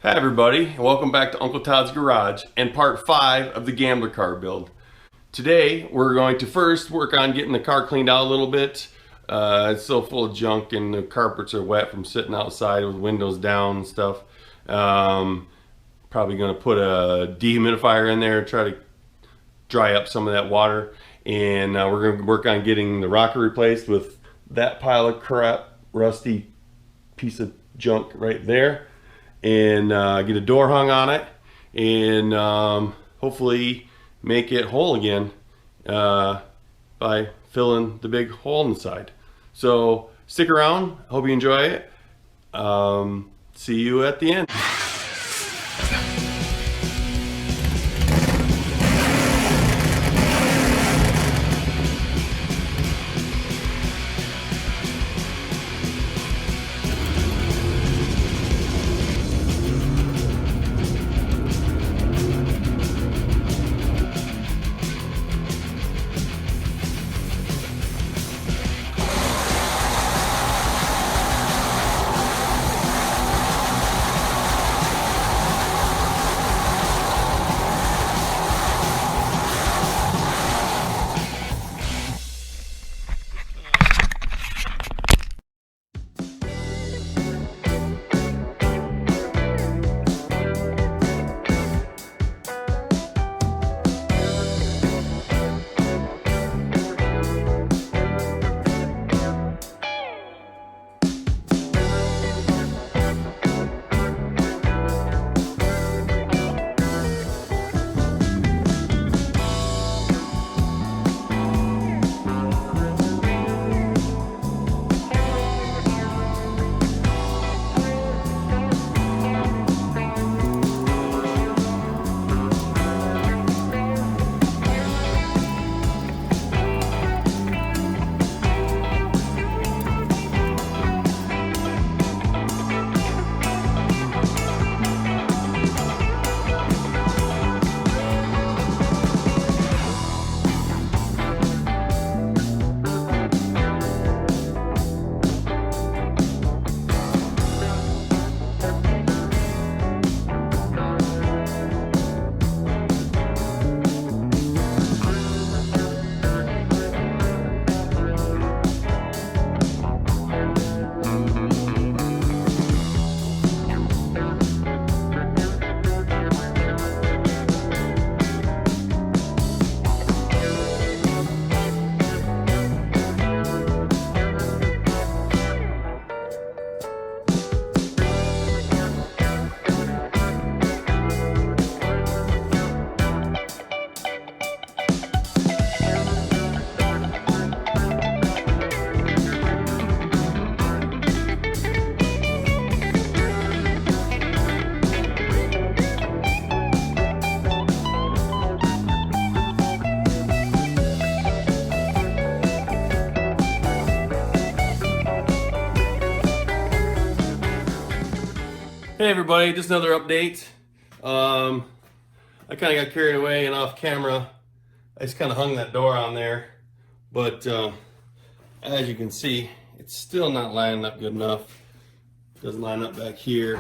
Hi everybody, welcome back to Uncle Todd's Garage and part 5 of the gambler car build. Today we're going to first work on getting the car cleaned out a little bit. It's still full of junk and the carpets are wet from sitting outside with windows down and stuff. Probably going to put a dehumidifier in there, try to dry up some of that water. And we're going to work on getting the rocker replaced with that pile of crap, rusty piece of junk right there. And get a door hung on it and hopefully make it whole again by filling the big hole in the side. So stick around, hope you enjoy it. See you at the end. Hey everybody, just another update. I kind of got carried away and off camera. I just kind of hung that door on there, but as you can see, it's still not lining up good enough. It doesn't line up back here.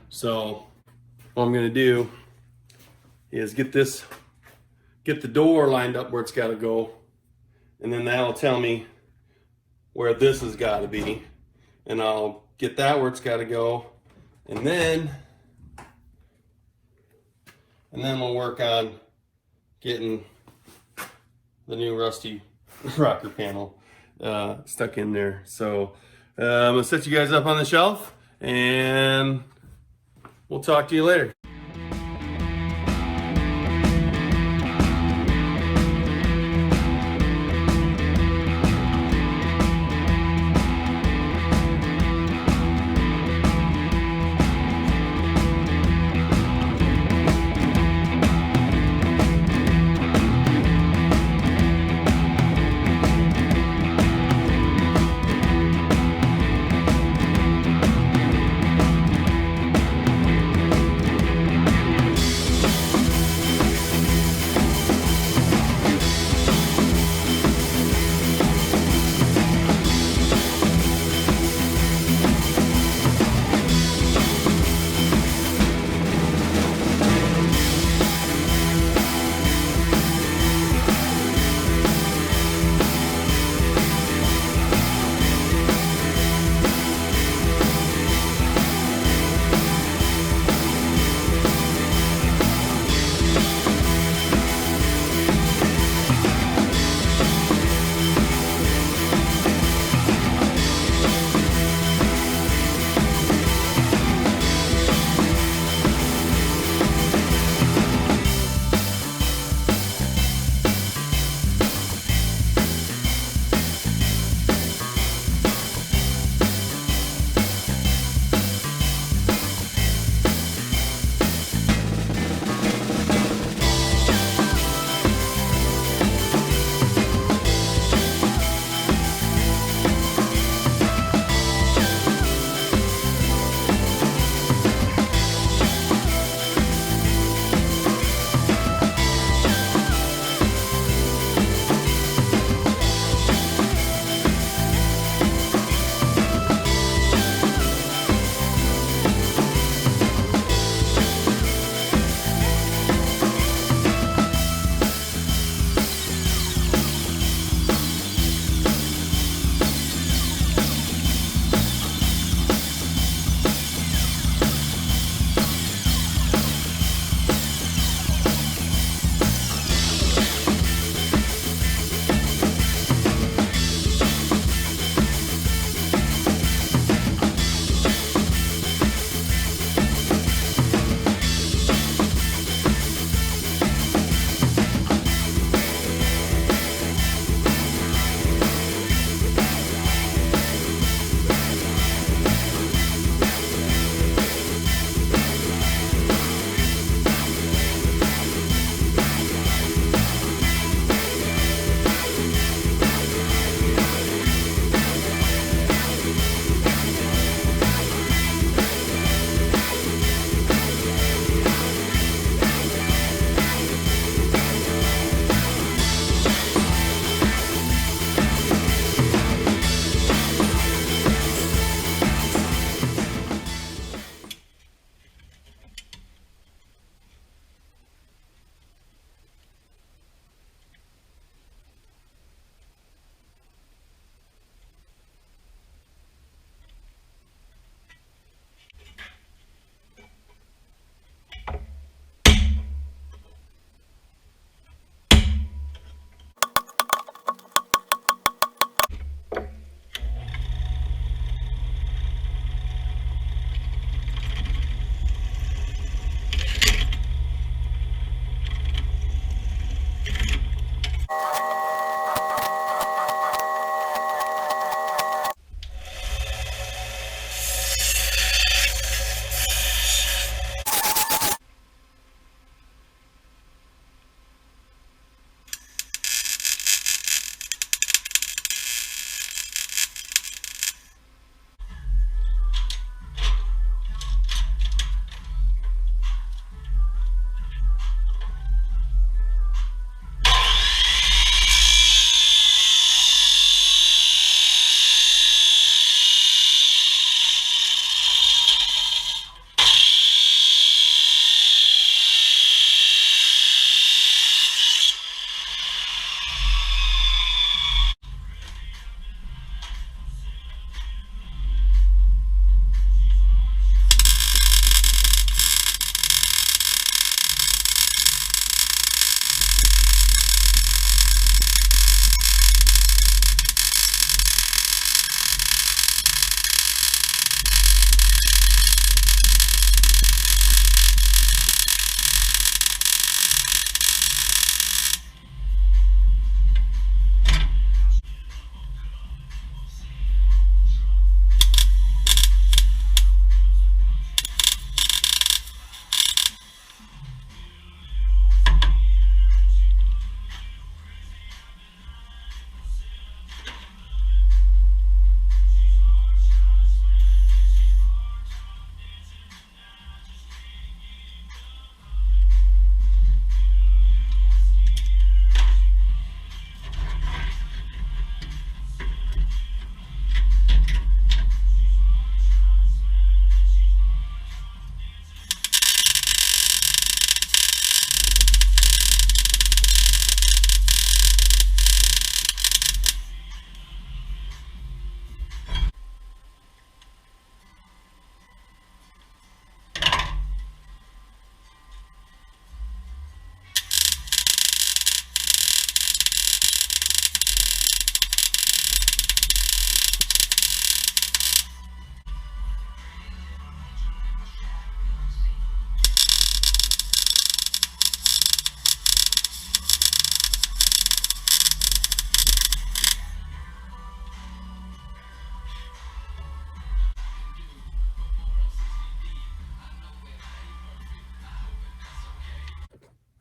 So what I'm gonna do is get the door lined up where it's got to go, and then that'll tell me where this has got to be, and I'll get that where it's got to go. And then we'll work on getting the new rusty rocker panel stuck in there. So I'm gonna set you guys up on the shelf and we'll talk to you later.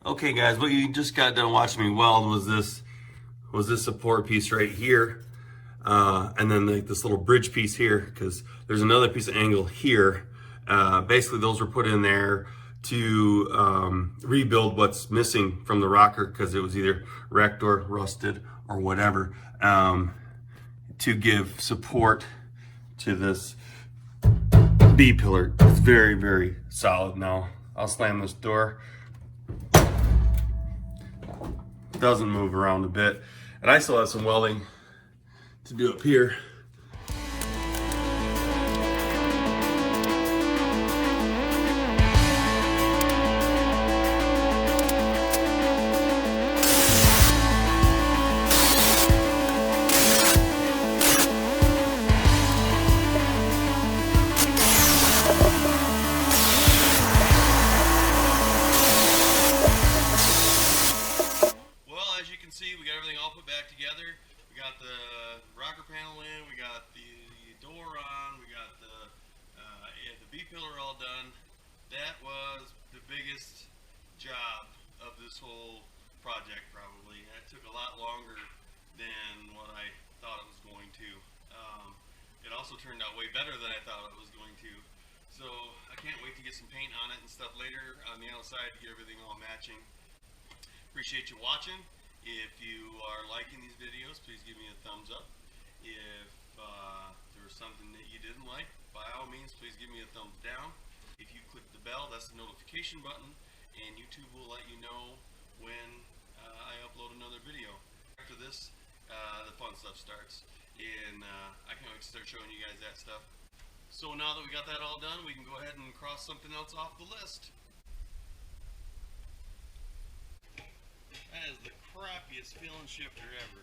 Okay guys, what you just got done watching me weld was this support piece right here, and then this little bridge piece here, because there's another piece of angle here. Basically those were put in there to rebuild what's missing from the rocker, because it was either wrecked or rusted or whatever, to give support to this B pillar. It's very, very solid now. I'll slam this door. Doesn't move around a bit. And I still have some welding to do up here. See, we got everything all put back together. We got the rocker panel in, we got the door on, we got the B pillar all done. That was the biggest job of this whole project probably. It took a lot longer than what I thought it was going to. It also turned out way better than I thought it was going to. So I can't wait to get some paint on it and stuff later on the outside to get everything all matching. Appreciate you watching. If you are liking these videos, please give me a thumbs up. If there was something that you didn't like, by all means, please give me a thumbs down. If you click the bell, that's the notification button, and YouTube will let you know when I upload another video. After this, the fun stuff starts, and I can't wait to start showing you guys that stuff. So now that we got that all done, we can go ahead and cross something else off the list. That is the crappiest feeling shifter ever.